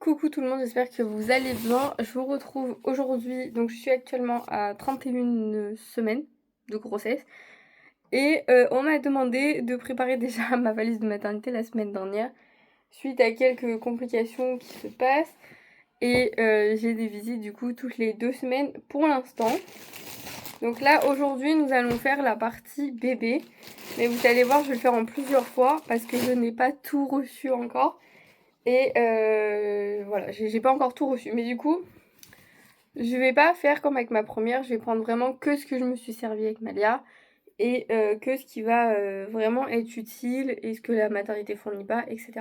Coucou tout le monde, j'espère que vous allez bien. Je vous retrouve aujourd'hui, donc je suis actuellement à 31 semaines de grossesse. Et on m'a demandé de préparer déjà ma valise de maternité la semaine dernière, suite à quelques complications qui se passent. Et j'ai des visites du coup toutes les 2 semaines pour l'instant. Donc là aujourd'hui nous allons faire la partie bébé. Mais vous allez voir, je vais le faire en plusieurs fois parce que je n'ai pas tout reçu encore. Et voilà, j'ai pas encore tout reçu. Mais du coup, je vais pas faire comme avec ma première. Je vais prendre vraiment que ce que je me suis servi avec Malia. Et que ce qui va vraiment être utile et ce que la maternité fournit pas, etc.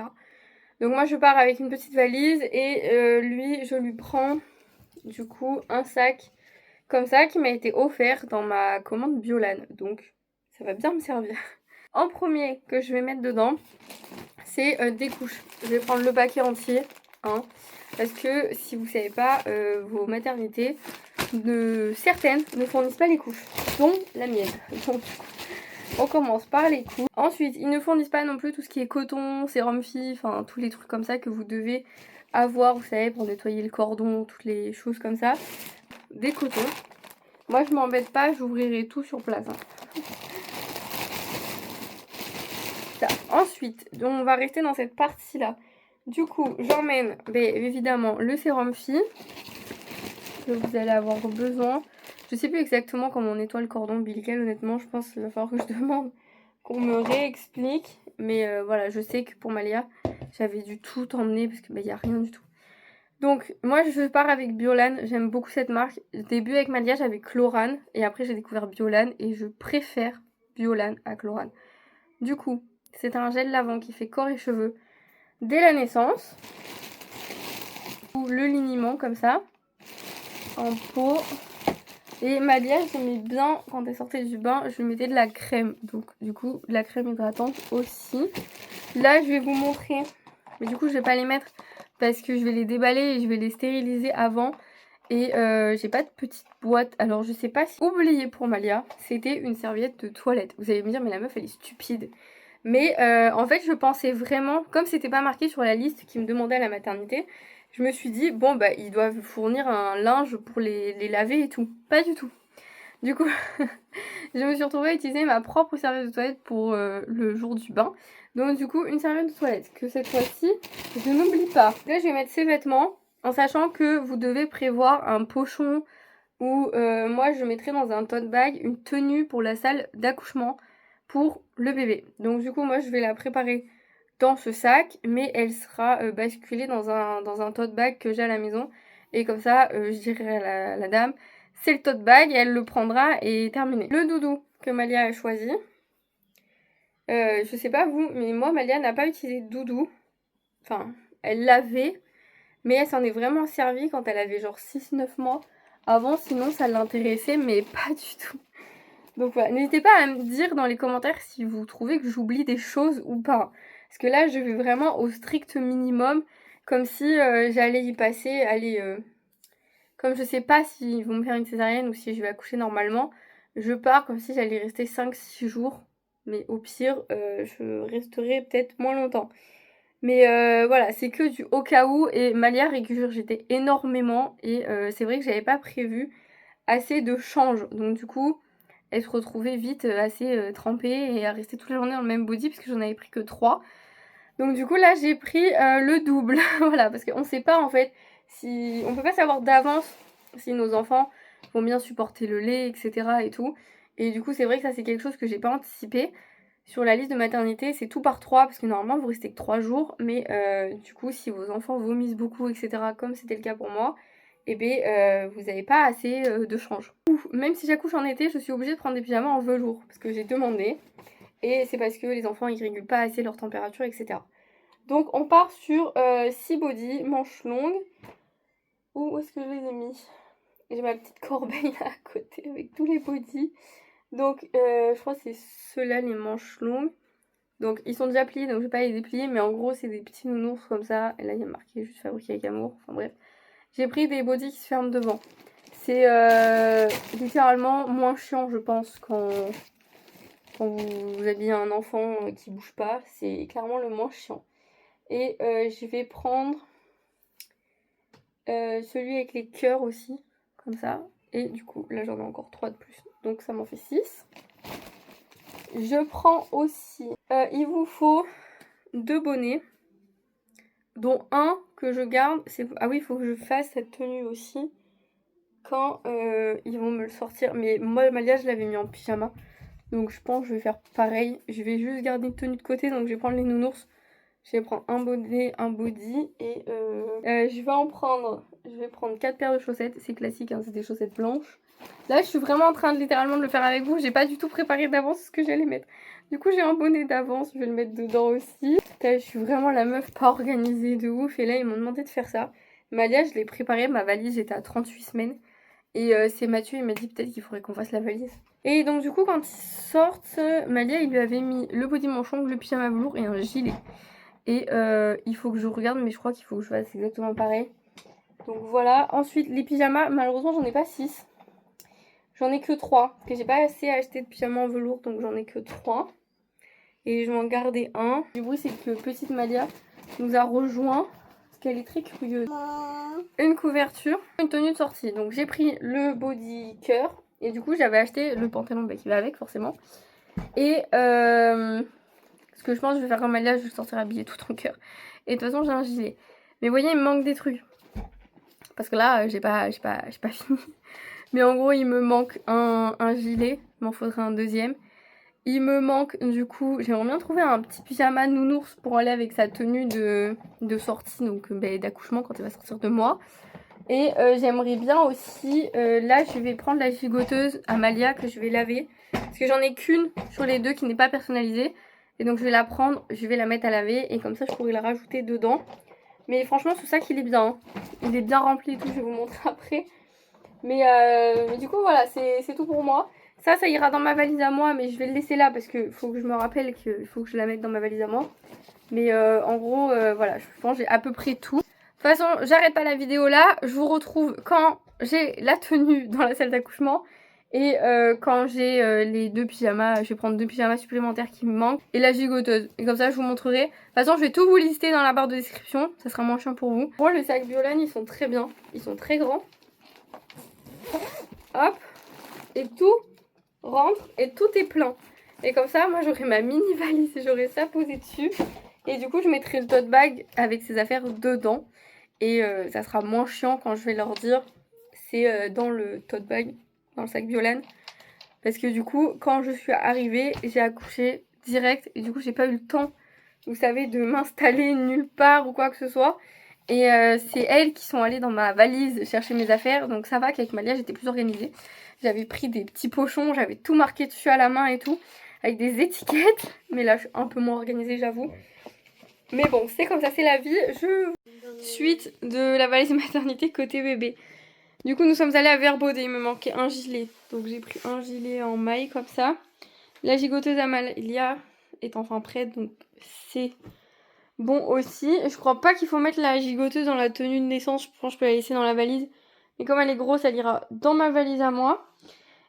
Donc moi je pars avec une petite valise et lui je lui prends du coup un sac comme ça qui m'a été offert dans ma commande Biolan. Donc ça va bien me servir. En premier que je vais mettre dedans, c'est des couches. Je vais prendre le paquet entier, hein, parce que si vous savez pas, vos maternités, certaines ne fournissent pas les couches, dont la mienne. Donc on commence par les couches. Ensuite, ils ne fournissent pas non plus tout ce qui est coton, sérum fi, enfin tous les trucs comme ça que vous devez avoir, vous savez, pour nettoyer le cordon, toutes les choses comme ça. Des cotons. Moi je m'embête pas, j'ouvrirai tout sur place. Hein. Ça. Ensuite, on va rester dans cette partie-là. Du coup, j'emmène évidemment le sérum fi que vous allez avoir besoin. Je sais plus exactement comment on nettoie le cordon ombilical, honnêtement, je pense qu'il va falloir que je demande qu'on me réexplique. Mais voilà, je sais que pour Malia, j'avais dû tout emmener parce qu'il n'y a rien du tout. Donc, moi, je pars avec Biolan. J'aime beaucoup cette marque. Au début, avec Malia, j'avais Chlorane. Et après, j'ai découvert Biolan. Et je préfère Biolan à Chlorane. Du coup, c'est un gel lavant qui fait corps et cheveux dès la naissance. Ou le liniment comme ça. En pot. Et Malia, j'aimais bien quand elle sortait du bain, je lui mettais de la crème. Donc du coup, de la crème hydratante aussi. Là, je vais vous montrer. Mais du coup, je vais pas les mettre parce que je vais les déballer et je vais les stériliser avant. Et j'ai pas de petite boîte. Alors je sais pas si... Oublié pour Malia, c'était une serviette de toilette. Vous allez me dire, mais la meuf, elle est stupide. Mais en fait, je pensais vraiment, comme c'était pas marqué sur la liste qui me demandait à la maternité, je me suis dit, bon, bah, ils doivent fournir un linge pour les laver et tout. Pas du tout. Du coup, je me suis retrouvée à utiliser ma propre serviette de toilette pour le jour du bain. Donc, du coup, une serviette de toilette que cette fois-ci, je n'oublie pas. Là, je vais mettre ces vêtements en sachant que vous devez prévoir un pochon ou moi, je mettrai dans un tote bag une tenue pour la salle d'accouchement pour le bébé. Donc du coup, moi, je vais la préparer dans ce sac, mais elle sera basculée dans un tote bag que j'ai à la maison. Et comme ça, je dirai à la dame, c'est le tote bag, et elle le prendra et terminé. Le doudou que Malia a choisi. Je sais pas vous, mais moi, Malia n'a pas utilisé de doudou. Enfin, elle l'avait, mais elle s'en est vraiment servie quand elle avait genre 6-9 mois. Avant, sinon, ça l'intéressait, mais pas du tout. Donc voilà, n'hésitez pas à me dire dans les commentaires si vous trouvez que j'oublie des choses ou pas. Parce que là, je vais vraiment au strict minimum, comme si j'allais y passer, comme je sais pas s'ils vont me faire une césarienne ou si je vais accoucher normalement, je pars comme si j'allais rester 5-6 jours. Mais au pire, je resterai peut-être moins longtemps. Mais voilà, c'est que du au cas où. Et Malia régurgitait énormément. Et c'est vrai que j'avais pas prévu assez de change. Donc du coup, elle se retrouvait vite assez trempée et à rester toute la journée dans le même body parce que j'en avais pris que 3. Donc du coup là j'ai pris le double. Voilà, parce qu'on sait pas en fait si... On peut pas savoir d'avance si nos enfants vont bien supporter le lait, etc. et tout. Et du coup c'est vrai que ça c'est quelque chose que j'ai pas anticipé. Sur la liste de maternité, c'est tout par 3 parce que normalement vous restez que 3 jours. Mais du coup, si vos enfants vomissent beaucoup, etc., comme c'était le cas pour moi, eh bien, vous n'avez pas assez de change. Même si j'accouche en été, je suis obligée de prendre des pyjamas en velours parce que j'ai demandé. Et c'est parce que les enfants ils régulent pas assez leur température, etc. Donc on part sur 6 body, manches longues. Où est-ce que je les ai mis? J'ai ma petite corbeille là à côté avec tous les bodys. Donc je crois que c'est ceux-là les manches longues. Donc ils sont déjà pliés, donc je vais pas les déplier, mais en gros c'est des petits nounours comme ça. Et là il y a marqué juste fabriqué avec amour, enfin bref. J'ai pris des bodys qui se ferment devant. C'est littéralement moins chiant je pense quand vous habillez un enfant qui bouge pas. C'est clairement le moins chiant. Et je vais prendre celui avec les cœurs aussi, comme ça. Et du coup, là j'en ai encore 3 de plus, donc ça m'en fait 6. Je prends aussi, il vous faut 2 bonnets, dont un que je garde. Ah oui, il faut que je fasse cette tenue aussi quand ils vont me le sortir. Mais moi, Malia, je l'avais mis en pyjama. Donc je pense que je vais faire pareil. Je vais juste garder une tenue de côté. Donc je vais prendre les nounours. Je vais prendre un bonnet, un body. Et je vais prendre 4 paires de chaussettes. C'est classique, hein, c'est des chaussettes blanches. Là, je suis vraiment en train de littéralement de le faire avec vous. J'ai pas du tout préparé d'avance ce que j'allais mettre. Du coup, j'ai un bonnet d'avance. Je vais le mettre dedans aussi. Je suis vraiment la meuf pas organisée de ouf. Et là, ils m'ont demandé de faire ça. Malia, je l'ai préparé. Ma valise, j'étais à 38 semaines. Et c'est Mathieu, il m'a dit peut-être qu'il faudrait qu'on fasse la valise. Et donc du coup quand ils sortent, Malia il lui avait mis le body manchon, le pyjama velours et un gilet. Et il faut que je regarde, mais je crois qu'il faut que je fasse exactement pareil. Donc voilà, ensuite les pyjamas, malheureusement j'en ai pas 6. J'en ai que 3, parce que j'ai pas assez acheté de pyjamas en velours, donc j'en ai que 3. Et je vais en garder un. Du bruit c'est que petite Malia nous a rejoint, parce qu'elle est très curieuse. Une couverture, une tenue de sortie. Donc j'ai pris le body cœur. Et du coup j'avais acheté le pantalon qui va avec forcément. Et ce que je pense que je vais faire comme Malia, je vais sortir habillée tout en cœur. Et de toute façon j'ai un gilet. Mais vous voyez il me manque des trucs. Parce que là j'ai pas fini. Mais en gros il me manque un gilet. Il m'en faudrait un deuxième. Il me manque du coup, j'aimerais bien trouver un petit pyjama nounours pour aller avec sa tenue de sortie, donc d'accouchement quand elle va sortir de moi. Et j'aimerais bien aussi, là je vais prendre la gigoteuse Amalia que je vais laver. Parce que j'en ai qu'une sur les deux qui n'est pas personnalisée. Et donc je vais la prendre, je vais la mettre à laver et comme ça je pourrais la rajouter dedans. Mais franchement ce sac il est bien, hein. Il est bien rempli et tout, je vais vous montrer après. Mais du coup voilà, c'est tout pour moi. Ça ira dans ma valise à moi, mais je vais le laisser là parce qu'il faut que je me rappelle qu'il faut que je la mette dans ma valise à moi. Mais en gros, voilà, je pense que j'ai à peu près tout. De toute façon, j'arrête pas la vidéo là. Je vous retrouve quand j'ai la tenue dans la salle d'accouchement. Et quand j'ai les 2 pyjamas, je vais prendre 2 pyjamas supplémentaires qui me manquent. Et la gigoteuse. Et comme ça, je vous montrerai. De toute façon, je vais tout vous lister dans la barre de description. Ça sera moins chiant pour vous. Pour le sac Biolan, ils sont très bien. Ils sont très grands. Hop. Et tout rentre et tout est plein. Et comme ça, moi, j'aurai ma mini valise et j'aurai ça posé dessus. Et du coup, je mettrai le tote bag avec ses affaires dedans. Et ça sera moins chiant quand je vais leur dire c'est dans le tote bag, dans le sac Biolan. Parce que du coup, quand je suis arrivée, j'ai accouché direct. Et du coup, j'ai pas eu le temps, vous savez, de m'installer nulle part ou quoi que ce soit. Et c'est elles qui sont allées dans ma valise chercher mes affaires. Donc ça va qu'avec Malia, j'étais plus organisée. J'avais pris des petits pochons, j'avais tout marqué dessus à la main et tout. Avec des étiquettes. Mais là, je suis un peu moins organisée, j'avoue. Mais bon, c'est comme ça, c'est la vie. Suite de la valise maternité côté bébé. Du coup, nous sommes allés à Verbaudet. Il me manquait un gilet. Donc, j'ai pris un gilet en maille comme ça. La gigoteuse Amalia est enfin prête. Donc, c'est bon aussi. Je crois pas qu'il faut mettre la gigoteuse dans la tenue de naissance. Je pense que je peux la laisser dans la valise. Mais comme elle est grosse, elle ira dans ma valise à moi.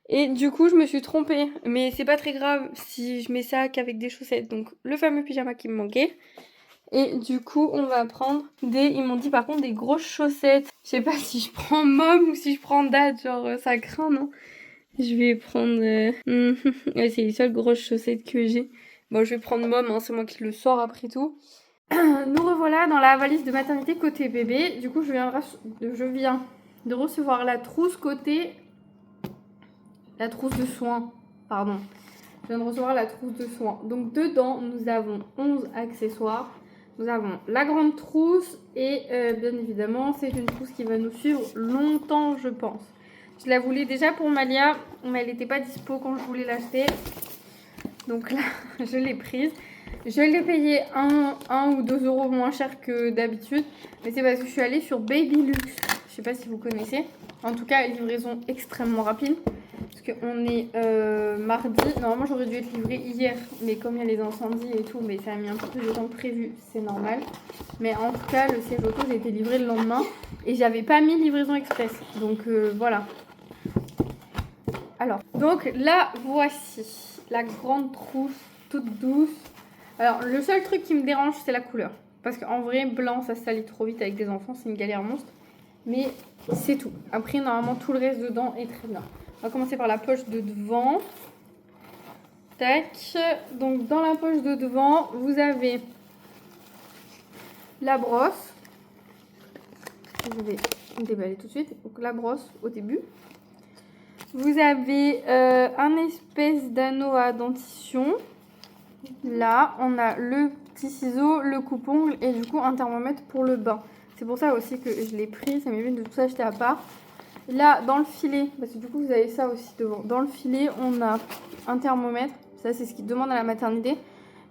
Et du coup, je me suis trompée. Mais c'est pas très grave si je mets ça qu'avec des chaussettes. Donc, le fameux pyjama qui me manquait. Et du coup, on va prendre ils m'ont dit par contre des grosses chaussettes. Je sais pas si je prends Mom ou si je prends Dad. Genre, ça craint, non? Je vais prendre... ouais, c'est les seules grosses chaussettes que j'ai. Bon, je vais prendre Mom, hein, c'est moi qui le sors après tout. Nous revoilà dans la valise de maternité côté bébé. Du coup, je viens de recevoir la trousse côté... La trousse de soins, pardon. Je viens de recevoir la trousse de soins. Donc, dedans, nous avons 11 accessoires. Nous avons la grande trousse et bien évidemment, c'est une trousse qui va nous suivre longtemps, je pense. Je la voulais déjà pour Malia, mais elle n'était pas dispo quand je voulais l'acheter. Donc là, je l'ai prise. Je l'ai payé 1 ou 2 euros moins cher que d'habitude. Mais c'est parce que je suis allée sur Babylux. Je sais pas si vous connaissez. En tout cas, livraison extrêmement rapide. Parce qu'on est mardi. Normalement, j'aurais dû être livrée hier. Mais comme il y a les incendies et tout, mais ça a mis un peu plus de temps que prévu. C'est normal. Mais en tout cas, le siège auto, j'ai été livré le lendemain. Et j'avais pas mis livraison express. Donc voilà. Alors, donc là, voici la grande trousse toute douce. Alors, le seul truc qui me dérange, c'est la couleur. Parce qu'en vrai, blanc, ça se salit trop vite avec des enfants. C'est une galère monstre. Mais c'est tout. Après, normalement, tout le reste dedans est très bien. On va commencer par la poche de devant. Tac. Donc, dans la poche de devant, vous avez la brosse. Je vais déballer tout de suite. Donc, la brosse au début. Vous avez un espèce d'anneau à dentition. Là, on a le petit ciseau, le coupe-ongle et du coup un thermomètre pour le bain. C'est pour ça aussi que je l'ai pris. Ça m'évite de tout acheter à part. Là, dans le filet, parce que du coup vous avez ça aussi devant. Dans le filet, on a un thermomètre. Ça, c'est ce qu'ils demandent à la maternité.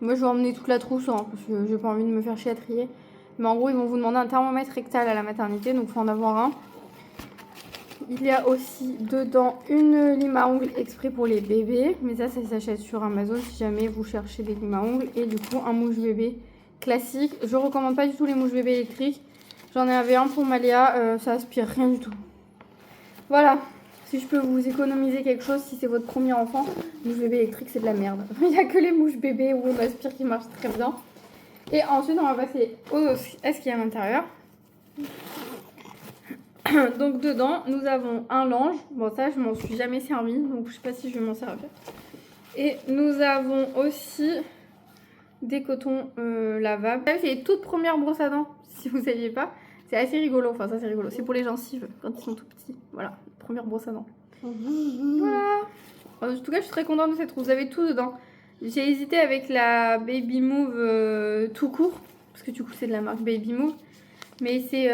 Moi, je vais emmener toute la trousse hein, parce que j'ai pas envie de me faire chier à trier. Mais en gros, ils vont vous demander un thermomètre rectal à la maternité, donc il faut en avoir un. Il y a aussi dedans une lime à ongles exprès pour les bébés. Mais ça s'achète sur Amazon si jamais vous cherchez des limes à ongles. Et du coup, un mouche-bébé classique. Je recommande pas du tout les mouches-bébés électriques. J'en avais un pour Maléa, ça aspire rien du tout. Voilà, si je peux vous économiser quelque chose, si c'est votre premier enfant, mouche-bébé électrique, c'est de la merde. Il n'y a que les mouches-bébés ou on aspire qui marchent très bien. Et ensuite, on va passer à ce qu'il y a à l'intérieur. Donc dedans, nous avons un linge. Bon, ça, je m'en suis jamais servi, donc je sais pas si je vais m'en servir. Et nous avons aussi des cotons lavables. C'est les toutes premières brosses à dents, si vous ne saviez pas. C'est assez rigolo, enfin ça c'est rigolo. C'est pour les gencives quand ils sont tout petits. Voilà, première brosse à dents. Voilà. En tout cas, je suis très contente de cette trousse. Vous avez tout dedans. J'ai hésité avec la Baby Move tout court, parce que du coup c'est de la marque Baby Move. Mais c'est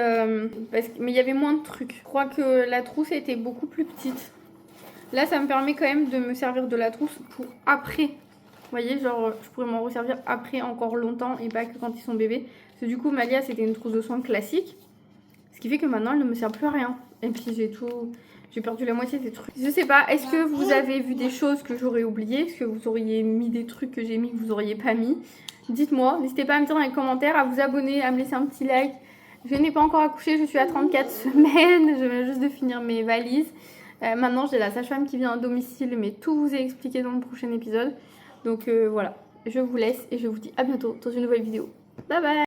mais il y avait moins de trucs. Je crois que la trousse était beaucoup plus petite. Là, ça me permet quand même de me servir de la trousse pour après. Vous voyez, genre, je pourrais m'en resservir après encore longtemps et pas que quand ils sont bébés. Parce que du coup, Malia, c'était une trousse de soins classique. Ce qui fait que maintenant, elle ne me sert plus à rien. Et puis, j'ai perdu la moitié des trucs. Je sais pas, est-ce que vous avez vu des choses que j'aurais oubliées? Est-ce que vous auriez mis des trucs que j'ai mis que vous auriez pas mis? Dites-moi, n'hésitez pas à me dire dans les commentaires, à vous abonner, à me laisser un petit like. Je n'ai pas encore accouché, je suis à 34 semaines, je viens juste de finir mes valises. Maintenant, j'ai la sage-femme qui vient à domicile, mais tout vous est expliqué dans le prochain épisode. Donc voilà, je vous laisse et je vous dis à bientôt dans une nouvelle vidéo. Bye bye!